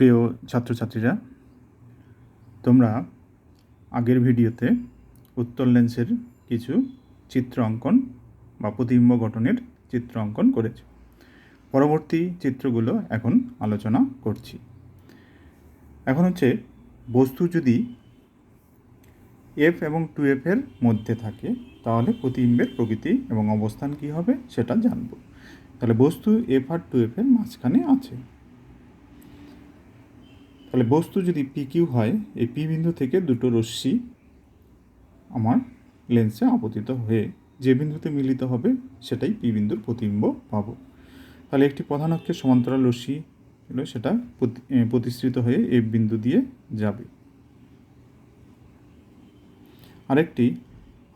প্রিয় ছাত্রছাত্রীরা, তোমরা আগের ভিডিওতে উত্তল লেন্সের কিছু চিত্র অঙ্কন বা প্রতিবিম্ব গঠনের চিত্র অঙ্কন করেছো। পরবর্তী চিত্রগুলো এখন আলোচনা করছি। এখন হচ্ছে বস্তু যদি এফ এবং 2F এর মধ্যে থাকে তাহলে প্রতিবিম্বের প্রকৃতি এবং অবস্থান কী হবে সেটা জানব। তাহলে বস্তু এফ আর 2F এর মাঝখানে আছে। তাহলে বস্তু যদি PQ হয়, এই P বিন্দু থেকে দুটো রশ্মি আমার লেন্সে আপতিত হয়ে যে বিন্দুতে মিলিত হবে সেটাই P বিন্দুর প্রতিবিম্ব পাবো। তাহলে একটি প্রধান অক্ষের সমান্তরাল রশ্মি হলো সেটা প্রতিসৃত হয়ে F বিন্দু দিয়ে যাবে। আরেকটি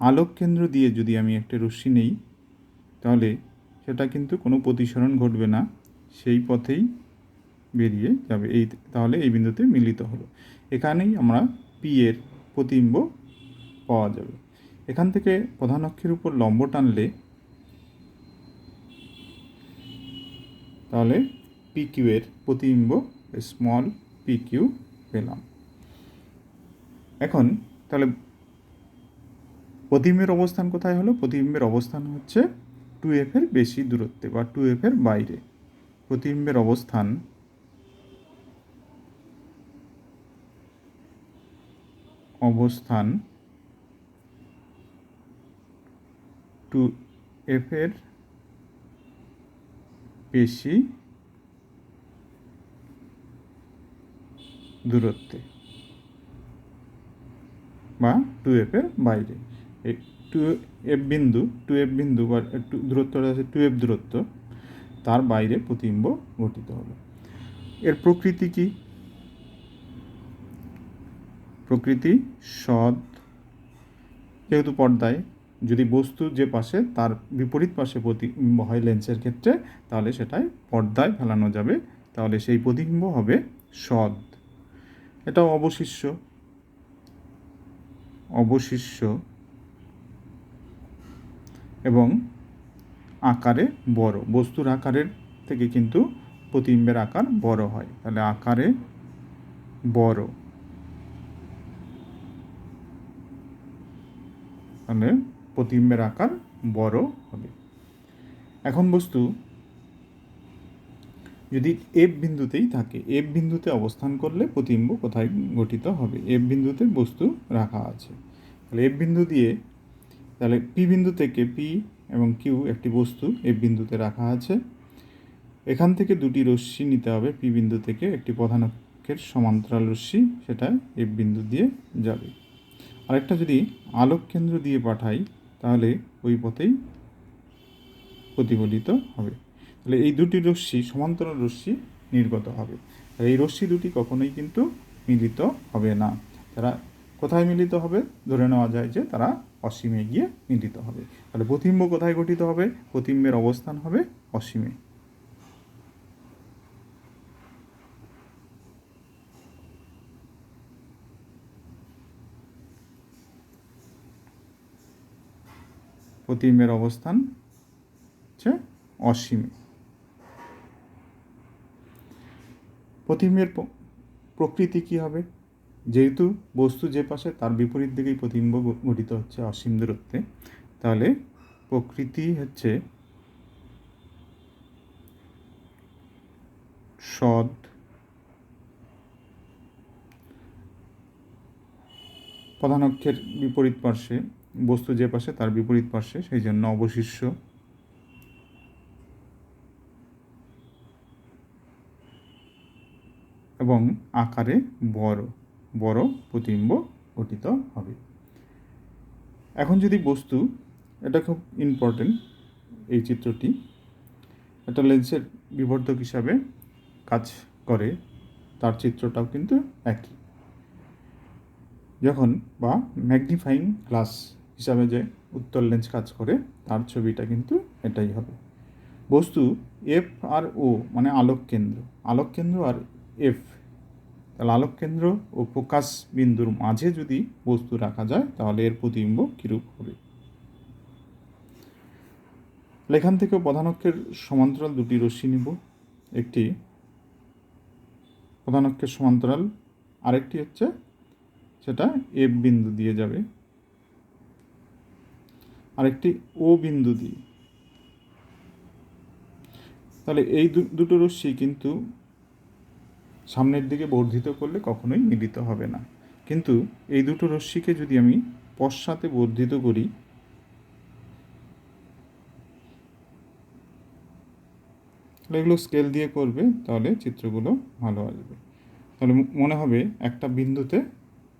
আলোক কেন্দ্র দিয়ে যদি আমি একটা রশ্মি নেই তাহলে সেটা কিন্তু কোনো প্রতিসরণ ঘটবে না, সেই পথেই বেরিয়ে যাবে। তাহলে এই বিন্দুতে মিলিত হলো। এখানেই আমরা পি এর প্রতিবিম্ব পাওয়া যাবে। এখান থেকে প্রধান অক্ষের উপর লম্ব টানলে তাহলে PQ এর প্রতিবিম্ব স্মল PQ পেলাম। এখন তাহলে প্রতিবিম্বের অবস্থান কোথায় হলো? প্রতিবিম্বের অবস্থান হচ্ছে 2F এর বেশি দূরত্বে বা 2F এর বাইরে। প্রতিবিম্বের অবস্থান অবস্থান 2F এর বেশি দূরত্বে বা 2F এর বাইরে। এই 2F বিন্দু বা দূরত্বটা আছে 2F দূরত্ব, তার বাইরে প্রতিবিম্ব গঠিত হলো। এর প্রকৃতি কি? প্রকৃতি সৎ। যেহেতু পর্দায় যদি বস্তু যে পাশে তার বিপরীত পাশে প্রতিবিম্ব হয় লেন্সের ক্ষেত্রে, তাহলে সেটাই পর্দায় ফেলানো যাবে। তাহলে সেই প্রতিবিম্ব হবে সৎ। এটাও অবশিষ্য এবং আকারে বড়। বস্তুর আকারের থেকে কিন্তু প্রতিবিম্বের আকার বড় হয়। তাহলে আকারে বড়, তাহলে প্রতিবিম্বের আকার বড় হবে। এখন বস্তু যদি এফ বিন্দুতেই থাকে, এফ বিন্দুতে অবস্থান করলে প্রতিবিম্ব কোথায় গঠিত হবে? এফ বিন্দুতে বস্তু রাখা আছে। তাহলে এফ বিন্দু দিয়ে তাহলে পি বিন্দু থেকে পি এবং কিউ একটি বস্তু এফ বিন্দুতে রাখা আছে। এখান থেকে দুটি রশ্মি নিতে হবে পি বিন্দু থেকে, একটি প্রধান অক্ষের সমান্তরাল রশ্মি, সেটা এফ বিন্দু দিয়ে যাবে। আরেকটা যদি আলোক কেন্দ্র দিয়ে পাঠাই তাহলে ওই পথেই প্রতিফলিত হবে। তাহলে এই দুটি রশ্মি সমান্তরাল রশ্মি নির্গত হবে। আর এই রশ্মি দুটি কখনোই কিন্তু মিলিত হবে না। তারা কোথায় মিলিত হবে? ধরে নেওয়া যায় যে তারা অসীমে গিয়ে মিলিত হবে। তাহলে প্রতিবিম্ব কোথায় গঠিত হবে? প্রতিবিম্বের অবস্থান হবে অসীমে। প্রতিবিম্বের অবস্থান হচ্ছে অসীমে। প্রতিবিম্বের প্রকৃতি কী হবে? যেহেতু বস্তু যে পাশে তার বিপরীত দিকেই প্রতিবিম্ব গঠিত হচ্ছে অসীম দূরত্বে, তাহলে প্রকৃতি হচ্ছে সৎ প্রধান অক্ষের বিপরীত পার্শ্বে, বস্তু যে পাশে তার বিপরীত পার্শ্বে, সেই জন্য অবশিষ্য এবং আকারে বড় প্রতিবিম্ব গঠিত হবে। এখন যদি বস্তু, এটা খুব ইম্পর্টেন্ট এই চিত্রটি, একটা লেন্সের বিবর্ধক হিসাবে কাজ করে, তার চিত্রটাও কিন্তু একই। যখন বা ম্যাগনিফাইং গ্লাস হিসাবে যে উত্তল লেন্স কাজ করে তার ছবিটা কিন্তু এটাই হবে। বস্তু এফ আর ও মানে আলোক কেন্দ্র আর এফ, তাহলে আলোক কেন্দ্র ও ফোকাস বিন্দুর মাঝে যদি বস্তু রাখা যায় তাহলে এর প্রতিবিম্ব কীরূপ হবে? এখান থেকেও প্রধান অক্ষের সমান্তরাল দুটি রশ্মি নিব। একটি প্রধান অক্ষের সমান্তরাল, আরেকটি হচ্ছে সেটা এফ বিন্দু দিয়ে যাবে, আরেকটি ও বিন্দু দিয়ে। তাহলে এই দুটো রশ্মি কিন্তু সামনের দিকে বর্ধিত করলে কখনোই মিলিত হবে না, কিন্তু এই দুটো রশ্মিকে যদি আমি পশ্চাতে বর্ধিত করি, তাহলে এগুলো স্কেল দিয়ে করবে, তাহলে চিত্রগুলো ভালো আসবে। তাহলে মনে হবে একটা বিন্দুতে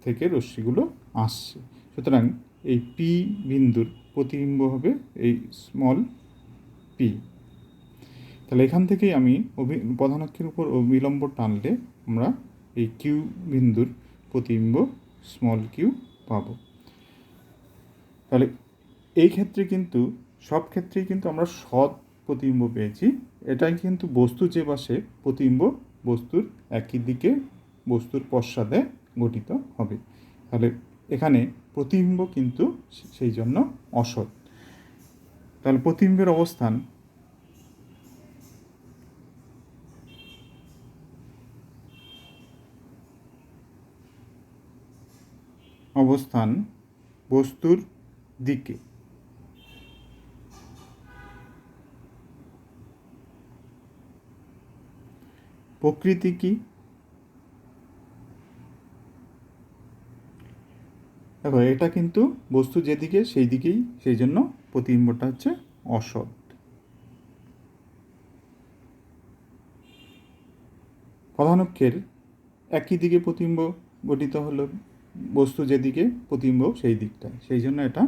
থেকে রশ্মিগুলো আসছে। সুতরাং এই পি বিন্দুর প্রতিবিম্ব হবে এই স্মল পি। তাহলে এখান থেকেই আমি প্রধান অক্ষের উপর অভিলম্ব টানলে আমরা এই কিউ বিন্দুর প্রতিবিম্ব স্মল কিউ পাবো। তাহলে এই ক্ষেত্রে কিন্তু সব ক্ষেত্রেই কিন্তু আমরা সৎ প্রতিবিম্ব পেয়েছি। এটাই কিন্তু বস্তু যে পাশে প্রতিবিম্ব বস্তুর একই দিকে বস্তুর পশ্চাতে গঠিত হবে। তাহলে এখানে প্রতিবিম্ব কিন্তু সেই জন্য অসৎ। তাহলে প্রতিবিম্বের অবস্থান বস্তুর দিকে। প্রকৃতি কি? দেখো, এটা কিন্তু বস্তু যেদিকে সেই দিকেই, সেই জন্য প্রতিবিম্বটা হচ্ছে অসৎ। প্রধান অক্ষের একই দিকে প্রতিবিম্ব গঠিত হলো, বস্তু যেদিকে প্রতিবিম্ব সেই দিকটায়, সেই জন্য এটা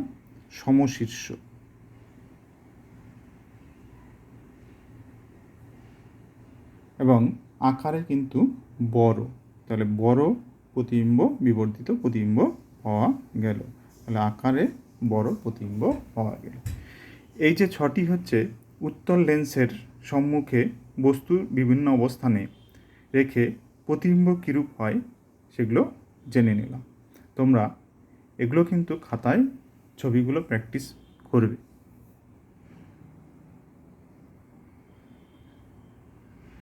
সমশীর্ষ। এবং আকারে কিন্তু বড়, তাহলে বড় প্রতিবিম্ব, বিবর্ধিত প্রতিবিম্ব পাওয়া গেল। তাহলে আকারে বড় প্রতিবিম্ব পাওয়া গেল। এই যে ছটি হচ্ছে উত্তল লেন্সের সম্মুখে বস্তুর বিভিন্ন অবস্থানে রেখে প্রতিবিম্ব কীরূপ হয় সেগুলো জেনে নিলাম। তোমরা এগুলো কিন্তু খাতায় ছবিগুলো প্র্যাকটিস করবে।